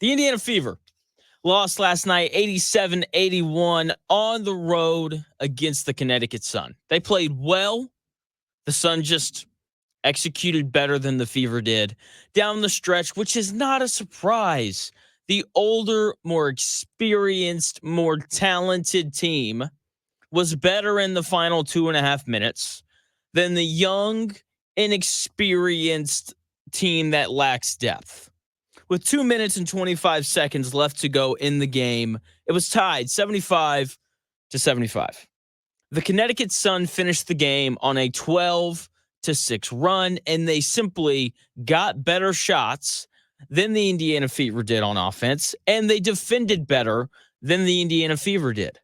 The Indiana Fever lost last night 87-81 on the road against the Connecticut Sun. They played well. The Sun just executed better than the Fever did down the stretch, which is not a surprise. The older, more experienced, more talented team was better in the final 2.5 minutes than the young, inexperienced team that lacks depth. With 2 minutes and 25 seconds left to go in the game, it was tied 75-75. The Connecticut Sun finished the game on a 12-6 run, and they simply got better shots than the Indiana Fever did on offense, and they defended better than the Indiana Fever did.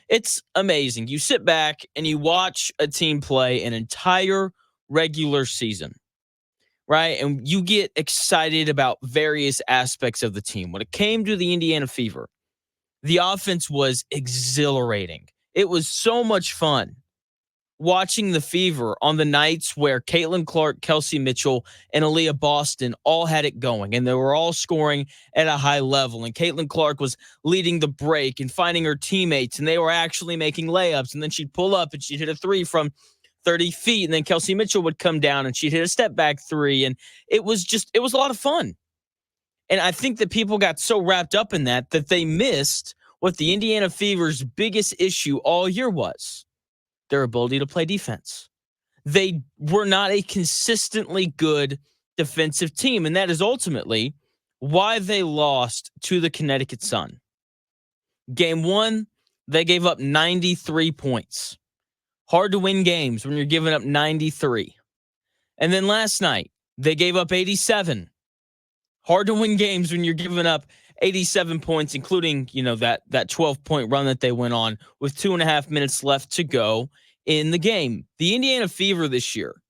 It's amazing. You sit back and you watch a team play an entire regular season, right? And you get excited about various aspects of the team. When it came to the Indiana Fever, the offense was exhilarating. It was so much fun watching the Fever on the nights where Caitlin Clark, Kelsey Mitchell, and Aaliyah Boston all had it going, and they were all scoring at a high level. And Caitlin Clark was leading the break and finding her teammates, and they were actually making layups. And then she'd pull up and she'd hit a three from 30 feet, and then Kelsey Mitchell would come down and she'd hit a step back three. And it was a lot of fun. And I think that people got so wrapped up in that they missed what the Indiana Fever's biggest issue all year was: their ability to play defense. They were not a consistently good defensive team, and that is ultimately why they lost to the Connecticut Sun. Game one, they gave up 93 points. Hard to win games when you're giving up 93. And then last night, they gave up 87. Hard to win games when you're giving up 87 points, including, that 12-point run that they went on with 2.5 minutes left to go in the game. The Indiana Fever this year,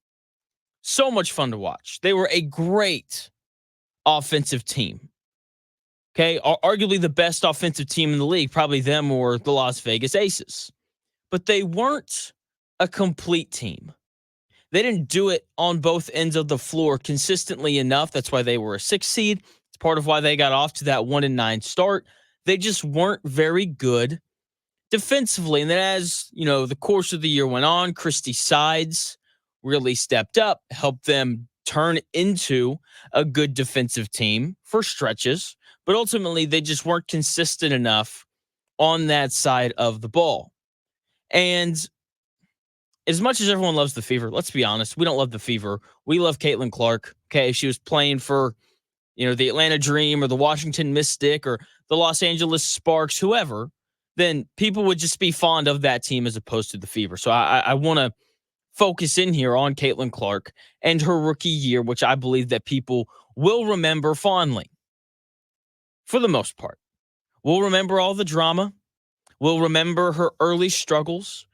so much fun to watch. They were a great offensive team. Okay, arguably the best offensive team in the league, probably them or the Las Vegas Aces. But they weren't a complete team. They didn't do it on both ends of the floor consistently enough. That's why they were a 6 seed. It's part of why they got off to that 1-9 start. They just weren't very good defensively. And then as, the course of the year went on, Christy Sides really stepped up, helped them turn into a good defensive team for stretches. But ultimately, they just weren't consistent enough on that side of the ball. And as much as everyone loves the Fever, let's be honest, we don't love the Fever. We love Caitlin Clark. Okay, if she was playing for, the Atlanta Dream or the Washington Mystic or the Los Angeles Sparks, whoever, then people would just be fond of that team as opposed to the Fever. So I want to focus in here on Caitlin Clark and her rookie year, which I believe that people will remember fondly. For the most part, we'll remember all the drama. We'll remember her early struggles.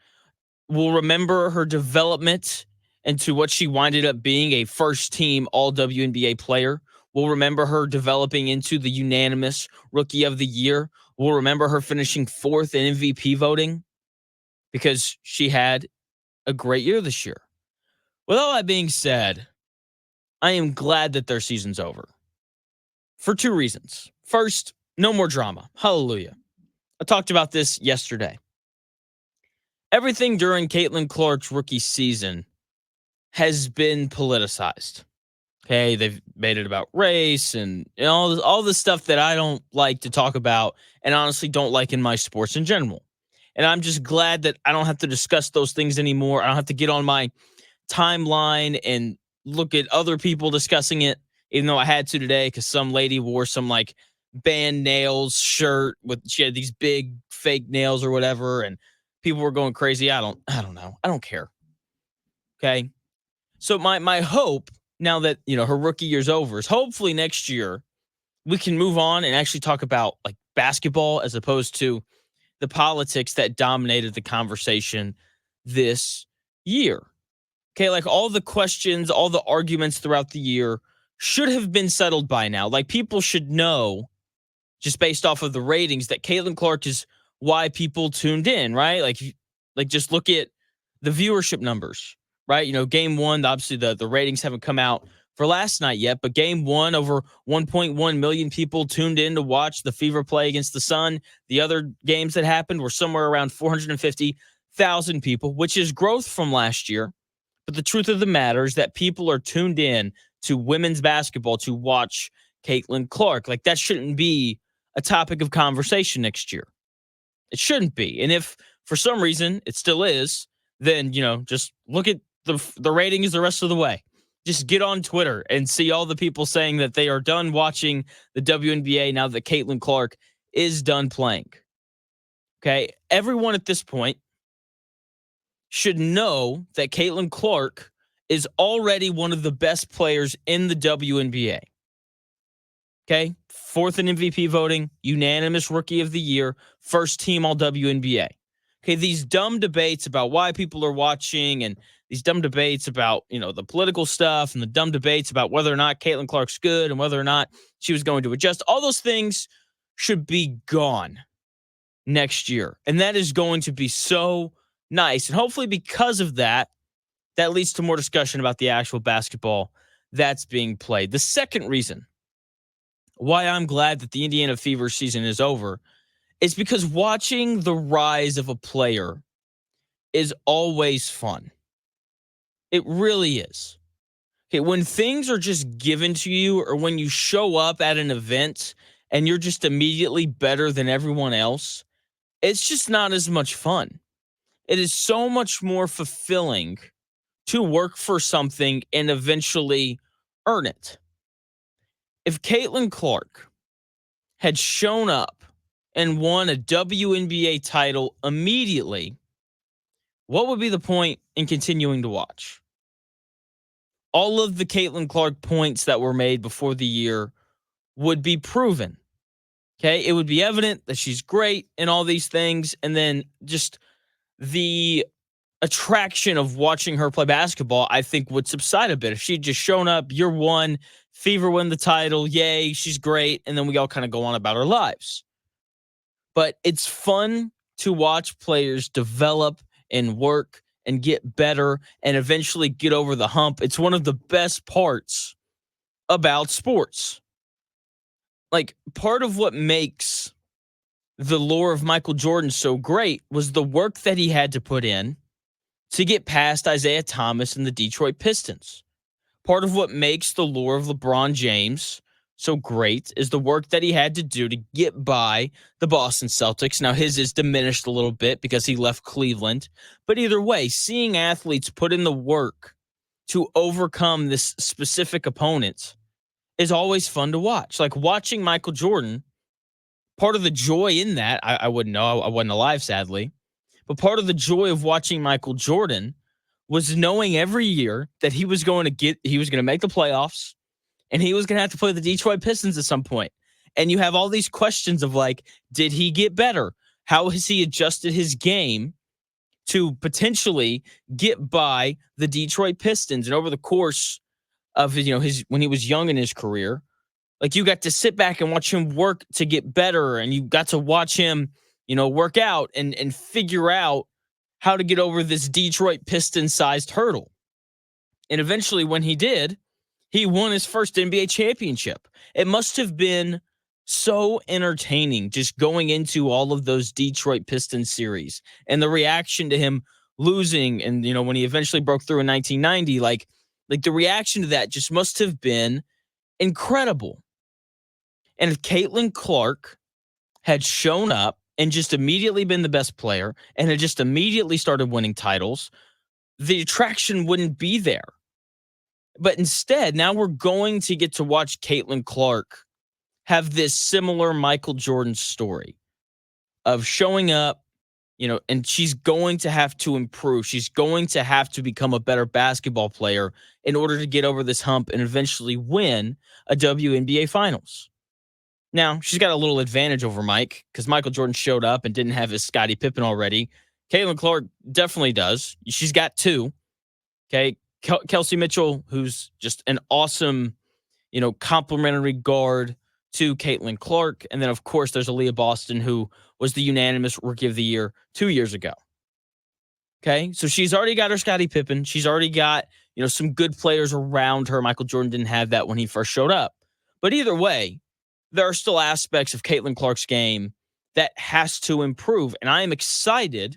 We'll remember her development into what she winded up being, a first-team All-WNBA player. We'll remember her developing into the unanimous Rookie of the Year. We'll remember her finishing 4th in MVP voting because she had a great year this year. With all that being said, I am glad that their season's over for 2 reasons. First, no more drama. Hallelujah. I talked about this yesterday. Everything during Caitlin Clark's rookie season has been politicized. Okay, they've made it about race and all this stuff that I don't like to talk about and honestly don't like in my sports in general. And I'm just glad that I don't have to discuss those things anymore. I don't have to get on my timeline and look at other people discussing it, even though I had to today because some lady wore some band nails shirt she had these big fake nails or whatever, and people were going crazy. I don't know. I don't care. Okay. So my hope now that, her rookie year's over is hopefully next year we can move on and actually talk about basketball as opposed to the politics that dominated the conversation this year. Okay. All the questions, all the arguments throughout the year should have been settled by now. People should know just based off of the ratings that Caitlin Clark is why people tuned in, right? Just look at the viewership numbers, right? Game one, obviously the ratings haven't come out for last night yet, but game one, over 1.1 million people tuned in to watch the Fever play against the Sun. The other games that happened were somewhere around 450,000 people, which is growth from last year. But the truth of the matter is that people are tuned in to women's basketball to watch Caitlin Clark. Like, that shouldn't be a topic of conversation next year. It shouldn't be. And if for some reason it still is, then, just look at the ratings the rest of the way. Just get on Twitter and see all the people saying that they are done watching the WNBA now that Caitlin Clark is done playing. Okay? Everyone at this point should know that Caitlin Clark is already one of the best players in the WNBA. Okay? 4th in MVP voting, unanimous Rookie of the Year, first team all WNBA. Okay, these dumb debates about why people are watching and these dumb debates about, the political stuff and the dumb debates about whether or not Caitlin Clark's good and whether or not she was going to adjust, all those things should be gone next year. And that is going to be so nice. And hopefully because of that, that leads to more discussion about the actual basketball that's being played. The second reason why I'm glad that the Indiana Fever season is over is because watching the rise of a player is always fun. It really is. Okay, when things are just given to you, or when you show up at an event and you're just immediately better than everyone else, it's just not as much fun. It is so much more fulfilling to work for something and eventually earn it. If Caitlin Clark had shown up and won a WNBA title immediately, what would be the point in continuing to watch? All of the Caitlin Clark points that were made before the year would be proven. Okay, it would be evident that she's great and all these things, and then just the attraction of watching her play basketball, I think, would subside a bit. If she'd just shown up, year one, Fever win the title, yay, she's great, and then we all kind of go on about our lives. But it's fun to watch players develop and work and get better and eventually get over the hump. It's one of the best parts about sports. Like, part of what makes the lore of Michael Jordan so great was the work that he had to put in to get past Isaiah Thomas and the Detroit Pistons. Part of what makes the lore of LeBron James so great is the work that he had to do to get by the Boston Celtics. Now, his is diminished a little bit because he left Cleveland. But either way, seeing athletes put in the work to overcome this specific opponent is always fun to watch. Like watching Michael Jordan, part of the joy in that, I wouldn't know, I wasn't alive, sadly, but part of the joy of watching Michael Jordan was knowing every year that he was going to make the playoffs, and he was going to have to play the Detroit Pistons at some point. And you have all these questions of like, did he get better? How has he adjusted his game to potentially get by the Detroit Pistons? And over the course of his when he was young in his career, like, you got to sit back and watch him work to get better, and you got to watch him, work out and figure out how to get over this Detroit Piston-sized hurdle. And eventually, when he did, he won his first NBA championship. It must have been so entertaining just going into all of those Detroit Pistons series and the reaction to him losing. And, when he eventually broke through in 1990, like the reaction to that just must have been incredible. And if Caitlin Clark had shown up and just immediately been the best player and had just immediately started winning titles, the attraction wouldn't be there. But instead, now we're going to get to watch Caitlin Clark have this similar Michael Jordan story of showing up, and she's going to have to improve. She's going to have to become a better basketball player in order to get over this hump and eventually win a WNBA Finals. Now, she's got a little advantage over Mike because Michael Jordan showed up and didn't have his Scottie Pippen already. Caitlin Clark definitely does. She's got two. Okay. Kelsey Mitchell, who's just an awesome, complimentary guard to Caitlin Clark. And then, of course, there's Aaliyah Boston, who was the unanimous Rookie of the Year 2 years ago. Okay. So she's already got her Scottie Pippen. She's already got, some good players around her. Michael Jordan didn't have that when he first showed up. But either way, there are still aspects of Caitlin Clark's game that has to improve. And I am excited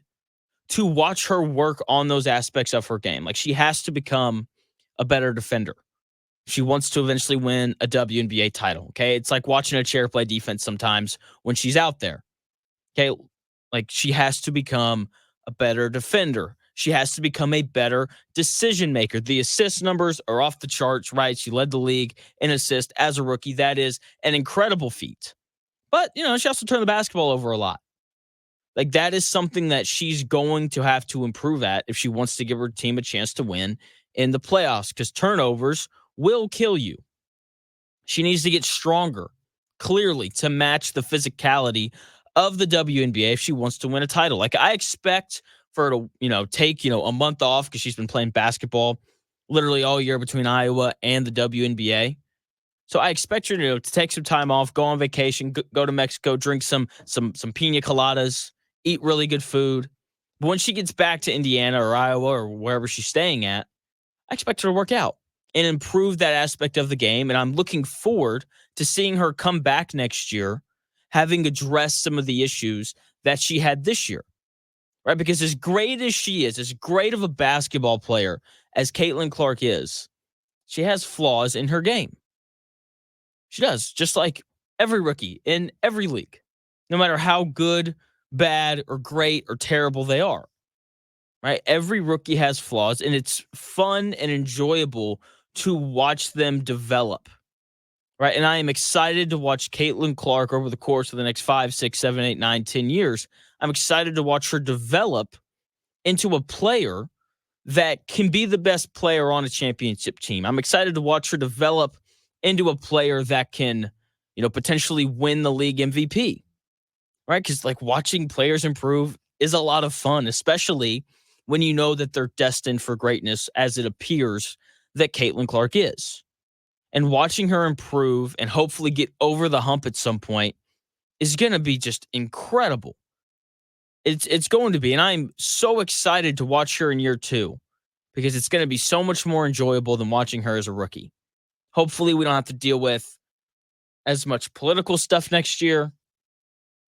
to watch her work on those aspects of her game. Like, she has to become a better defender. She wants to eventually win a WNBA title. Okay. It's like watching a chair play defense sometimes when she's out there. Okay. Like, she has to become a better defender. She has to become a better decision maker. The assist numbers are off the charts, right? She led the league in assist as a rookie. That is an incredible feat. But, she also turned the basketball over a lot. Like, that is something that she's going to have to improve at if she wants to give her team a chance to win in the playoffs, because turnovers will kill you. She needs to get stronger, clearly, to match the physicality of the WNBA if she wants to win a title. Like, I expect for her to, take, a month off because she's been playing basketball literally all year between Iowa and the WNBA. So I expect her to take some time off, go on vacation, go to Mexico, drink some pina coladas, eat really good food. But when she gets back to Indiana or Iowa or wherever she's staying at, I expect her to work out and improve that aspect of the game. And I'm looking forward to seeing her come back next year, having addressed some of the issues that she had this year, right? Because as great as she is, as great of a basketball player as Caitlin Clark is, she has flaws in her game. She does, just like every rookie in every league, no matter how good, bad, or great, or terrible they are, right? Every rookie has flaws, and it's fun and enjoyable to watch them develop, right? And I am excited to watch Caitlin Clark over the course of the next 5, 6, 7, 8, 9, 10 years. I'm excited to watch her develop into a player that can be the best player on a championship team. I'm excited to watch her develop into a player that can, potentially win the league MVP, right? Because like watching players improve is a lot of fun, especially when you know that they're destined for greatness, as it appears that Caitlin Clark is. And watching her improve and hopefully get over the hump at some point is going to be just incredible. It's going to be. And I'm so excited to watch her in year 2 because it's going to be so much more enjoyable than watching her as a rookie. Hopefully we don't have to deal with as much political stuff next year.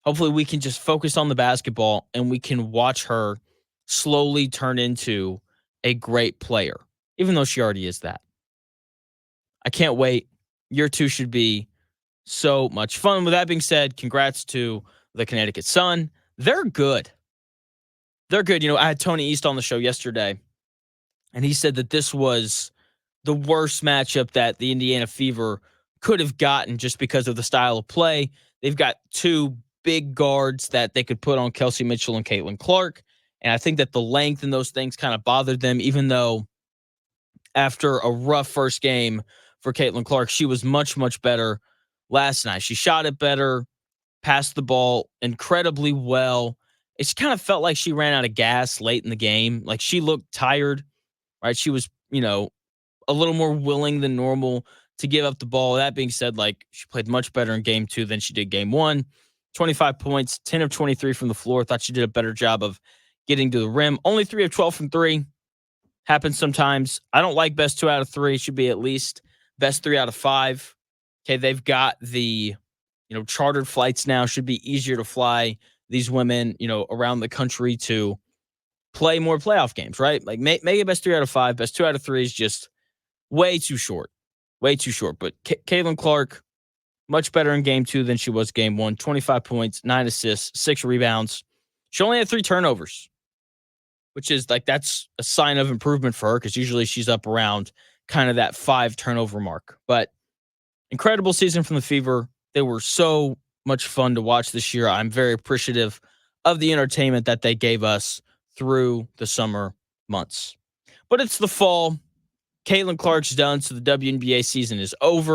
Hopefully we can just focus on the basketball and we can watch her slowly turn into a great player, even though she already is that. I can't wait. Year 2 should be so much fun. With that being said, congrats to the Connecticut Sun. They're good. They're good. I had Tony East on the show yesterday, and he said that this was the worst matchup that the Indiana Fever could have gotten just because of the style of play. They've got 2 big guards that they could put on Kelsey Mitchell and Caitlin Clark, and I think that the length and those things kind of bothered them, even though after a rough first game for Caitlin Clark, she was much, much better last night. She shot it better, passed the ball incredibly well. It just kind of felt like she ran out of gas late in the game. Like, she looked tired, right? She was, a little more willing than normal to give up the ball. That being said, like, she played much better in game 2 than she did game 1. 25 points, 10 of 23 from the floor. Thought she did a better job of getting to the rim. Only 3 of 12 from 3. Happens sometimes. I don't like best 2 out of 3. Should be at least best 3 out of 5. Okay, they've got the, chartered flights now. Should be easier to fly these women, around the country to play more playoff games, right? Like, make it best 3 out of 5. Best 2 out of 3 is just way too short. Way too short. But Caitlin Clark, much better in game 2 than she was game 1. 25 points, 9 assists, 6 rebounds. She only had 3 turnovers, which is like, that's a sign of improvement for her because usually she's up around kind of that 5 turnover mark. But incredible season from the Fever. They were so much fun to watch this year. I'm very appreciative of the entertainment that they gave us through the summer months. But it's the fall. Caitlin Clark's done, so the WNBA season is over.